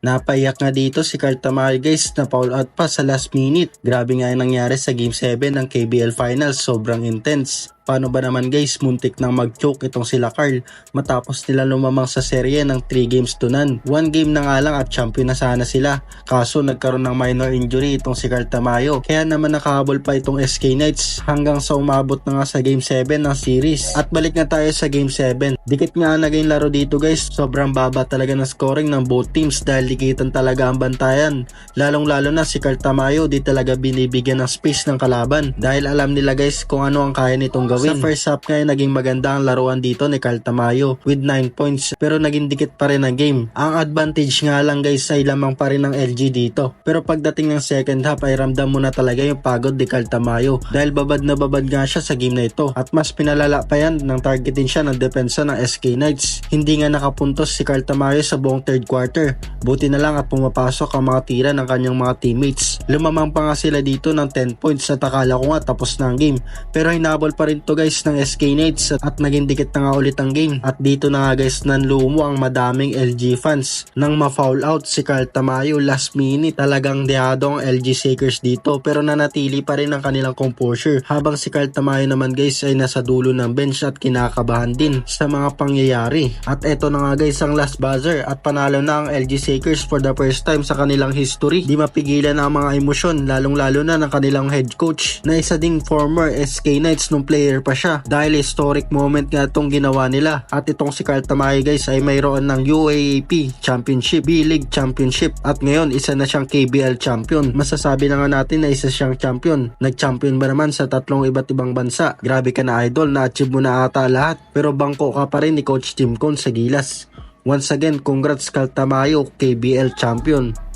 Napaiyak nga dito si Carl Tamayo guys na foul out pa sa last minute. Grabe nga yung nangyari sa Game 7 ng KBL Finals, sobrang intense. Paano ba naman guys, muntik nang mag-choke itong sila Carl matapos nila lumamang sa serye ng 3 games to none. 1 game na nga lang at champion na sana sila. Kaso nagkaroon ng minor injury itong si Carl Tamayo. Kaya naman nakahabol pa itong SK Knights hanggang sa umabot na nga sa Game 7 ng series. At balik na tayo sa Game 7. Dikit nga naging laro dito guys. Sobrang baba talaga ng scoring ng both teams dahil dikitan talaga ang bantayan. Lalong lalo na si Carl Tamayo di talaga binibigyan ng space ng kalaban dahil alam nila guys kung ano ang kaya nitong gawin. Sa first half ngayon naging maganda ang laruan dito ni Carl Tamayo with 9 points pero naging dikit pa rin ang game. Ang advantage nga lang guys ay lamang pa rin ng LG dito. Pero pagdating ng second half ay ramdam mo na talaga yung pagod ni Carl Tamayo dahil babad na babad nga siya sa game na ito at mas pinalala pa yan nang targetin siya ng depensa ng SK Knights. Hindi nga nakapuntos si Carl Tamayo sa buong third quarter. Buti na lang at pumapasok ang mga tira ng kanyang mga teammates. Lumamang pa nga sila dito ng 10 points at akala ko nga tapos na ang game. Pero hinabol pa rin to guys ng SK Knights at naging dikit na nga ulit ang game. At dito na nga guys nanlumo ang madaming LG fans nang ma-foul out si Carl Tamayo last minute. Talagang deado ang LG Shakers dito pero nanatili pa rin ang kanilang composure habang si Carl Tamayo naman guys ay nasa dulo ng bench at kinakabahan din sa mga pangyayari. At eto na nga guys ang last buzzer at panalo na ang LG Shakers for the first time sa kanilang history. Di mapigilan ang mga emosyon lalong lalo na ng kanilang head coach na isa ding former SK Knights nung player pa siya dahil historic moment nga itong ginawa nila. At itong si Carl Tamayo guys ay mayroon ng UAAP Championship, B-League Championship at ngayon isa na siyang KBL champion. Masasabi na nga natin na isa siyang champion. Nag-champion ba naman sa 3 iba't ibang bansa? Grabe ka na idol, na-achieve mo na ata lahat pero bangko ka pa rin ni Coach Tim Cone sa Gilas. Once again, congrats Carl Tamayo, KBL champion.